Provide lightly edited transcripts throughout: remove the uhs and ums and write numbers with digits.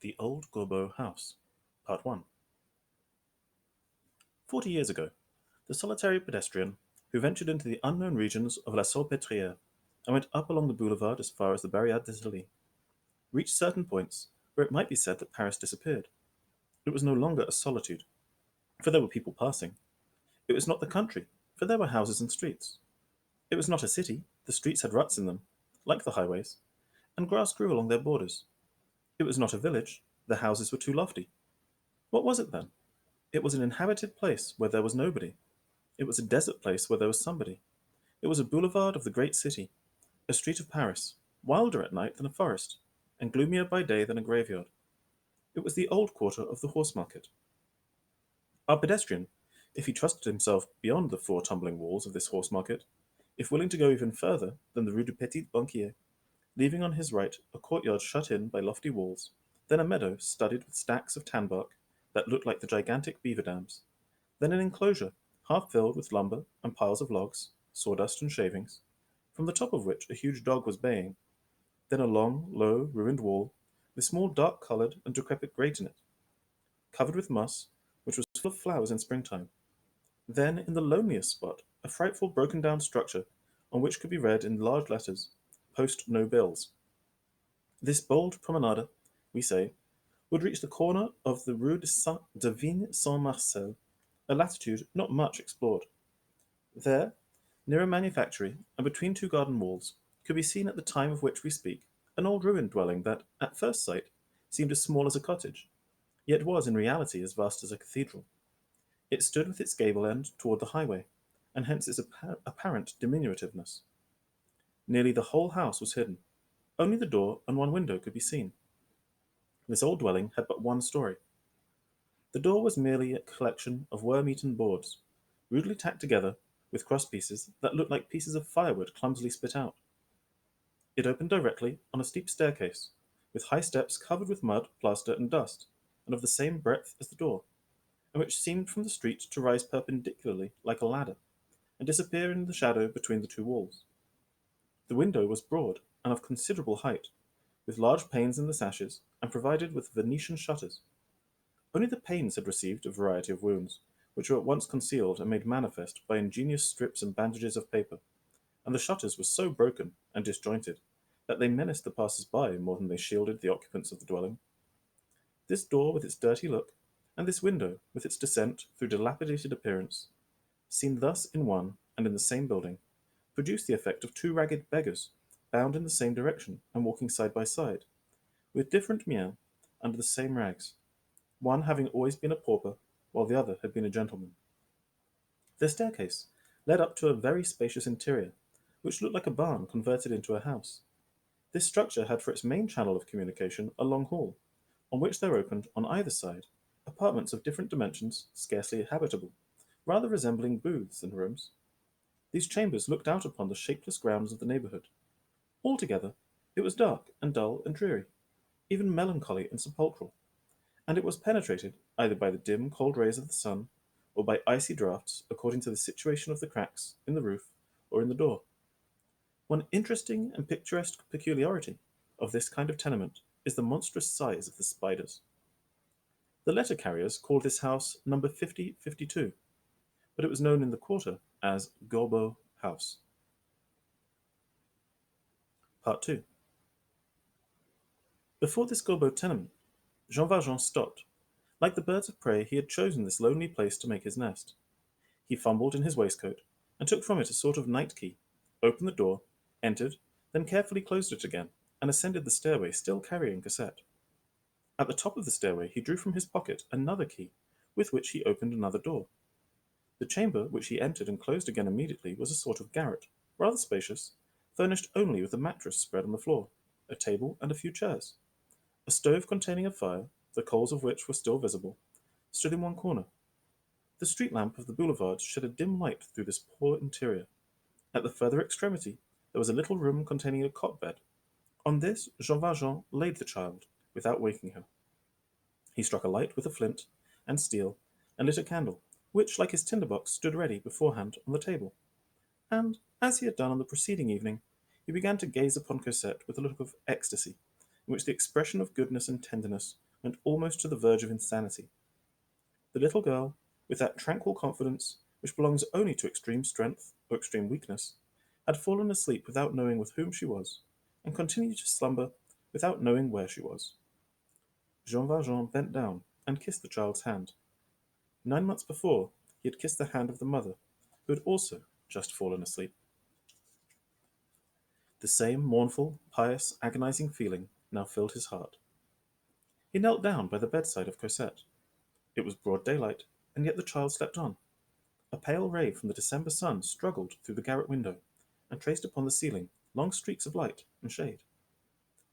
The Old Gorbeau House, Part 1. 40 years ago, the solitary pedestrian who ventured into the unknown regions of La Salpêtrière and went up along the boulevard as far as the Barrière des Lys, reached certain points where it might be said that Paris disappeared. It was no longer a solitude, for there were people passing. It was not the country, for there were houses and streets. It was not a city, the streets had ruts in them, like the highways, and grass grew along their borders. It was not a village, the houses were too lofty. What was it then? It was an inhabited place where there was nobody. It was a desert place where there was somebody. It was a boulevard of the great city, a street of Paris, wilder at night than a forest, and gloomier by day than a graveyard. It was the old quarter of the horse market. Our pedestrian, if he trusted himself beyond the four tumbling walls of this horse market, if willing to go even further than the Rue du Petit Banquier, leaving on his right a courtyard shut in by lofty walls, then a meadow studded with stacks of tanbark that looked like the gigantic beaver dams, then an enclosure half filled with lumber and piles of logs, sawdust and shavings, from the top of which a huge dog was baying, then a long, low, ruined wall, with small dark-coloured and decrepit grate in it, covered with moss, which was full of flowers in springtime. Then, in the loneliest spot, a frightful broken-down structure, on which could be read in large letters, "Post no bills." This bold promenader, we say, would reach the corner of the Rue de Vigne Saint Marcel, a latitude not much explored. There, near a manufactory, and between two garden walls, could be seen at the time of which we speak an old ruined dwelling that, at first sight, seemed as small as a cottage, yet was in reality as vast as a cathedral. It stood with its gable end toward the highway, and hence its apparent diminutiveness. Nearly the whole house was hidden. Only the door and one window could be seen. This old dwelling had but one story. The door was merely a collection of worm-eaten boards, rudely tacked together with cross pieces that looked like pieces of firewood clumsily spit out. It opened directly on a steep staircase, with high steps covered with mud, plaster, and dust, and of the same breadth as the door, and which seemed from the street to rise perpendicularly like a ladder, and disappear in the shadow between the two walls. The window was broad and of considerable height, with large panes in the sashes, and provided with Venetian shutters. Only the panes had received a variety of wounds, which were at once concealed and made manifest by ingenious strips and bandages of paper, and the shutters were so broken and disjointed that they menaced the passers-by more than they shielded the occupants of the dwelling. This door with its dirty look, and this window with its descent through dilapidated appearance, seen thus in one and in the same building, produced the effect of two ragged beggars bound in the same direction and walking side by side, with different mien, under the same rags, one having always been a pauper, while the other had been a gentleman. The staircase led up to a very spacious interior, which looked like a barn converted into a house. This structure had for its main channel of communication a long hall, on which there opened, on either side, apartments of different dimensions, scarcely habitable, rather resembling booths than rooms. These chambers looked out upon the shapeless grounds of the neighbourhood. Altogether, it was dark and dull and dreary, even melancholy and sepulchral, and it was penetrated either by the dim, cold rays of the sun, or by icy draughts, according to the situation of the cracks in the roof or in the door. One interesting and picturesque peculiarity of this kind of tenement is the monstrous size of the spiders. The letter carriers called this house number 5052, but it was known in the quarter as Gorbeau House. Part 2. Before this Gorbeau tenement, Jean Valjean stopped. Like the birds of prey, he had chosen this lonely place to make his nest. He fumbled in his waistcoat, and took from it a sort of night key, opened the door, entered, then carefully closed it again, and ascended the stairway, still carrying Cosette. At the top of the stairway he drew from his pocket another key, with which he opened another door. The chamber which he entered and closed again immediately was a sort of garret, rather spacious, furnished only with a mattress spread on the floor, a table, and a few chairs. A stove containing a fire, the coals of which were still visible, stood in one corner. The street lamp of the boulevard shed a dim light through this poor interior. At the further extremity there was a little room containing a cot bed. On this Jean Valjean laid the child, without waking her. He struck a light with a flint and steel, and lit a candle, which, like his tinder box, stood ready beforehand on the table. And, as he had done on the preceding evening, he began to gaze upon Cosette with a look of ecstasy, in which the expression of goodness and tenderness and almost to the verge of insanity. The little girl, with that tranquil confidence which belongs only to extreme strength or extreme weakness, had fallen asleep without knowing with whom she was, and continued to slumber without knowing where she was. Jean Valjean bent down and kissed the child's hand. 9 months before, he had kissed the hand of the mother, who had also just fallen asleep. The same mournful, pious, agonizing feeling now filled his heart. He knelt down by the bedside of Cosette. It was broad daylight, and yet the child slept on. A pale ray from the December sun struggled through the garret window, and traced upon the ceiling long streaks of light and shade.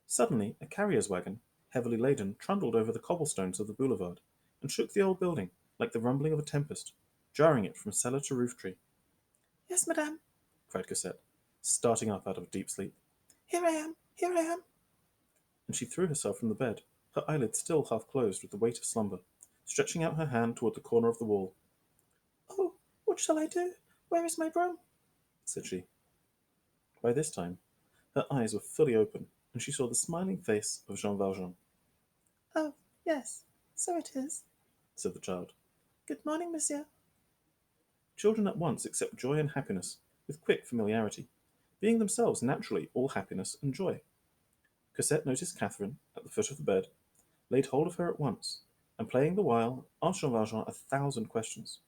Suddenly a carrier's wagon, heavily laden, trundled over the cobblestones of the boulevard, and shook the old building like the rumbling of a tempest, jarring it from cellar to roof tree. "Yes, madame," cried Cosette, starting up out of deep sleep. "Here I am, here I am." And she threw herself from the bed, her eyelids still half closed with the weight of slumber, stretching out her hand toward the corner of the wall. "Oh, what shall I do? Where is my broom?" said she. By this time her eyes were fully open, and she saw the smiling face of Jean Valjean. "Oh, yes, so it is," said the child. "Good morning, monsieur." Children at once accept joy and happiness with quick familiarity, being themselves naturally all happiness and joy. Cosette noticed Catherine at the foot of the bed, laid hold of her at once, and playing the while, asked Jean Valjean 1,000 questions.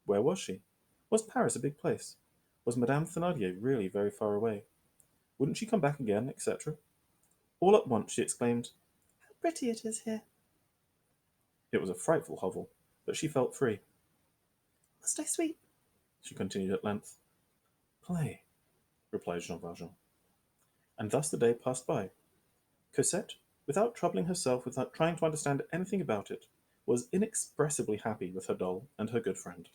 Where was she? Was Paris a big place? Was Madame Thénardier really very far away? Wouldn't she come back again, etc.? All at once she exclaimed, "How pretty it is here!" It was a frightful hovel, but she felt free. "Must I sweep?" she continued at length. "Play," replied Jean Valjean. And thus the day passed by. Cosette, without troubling herself, without trying to understand anything about it, was inexpressibly happy with her doll and her good friend.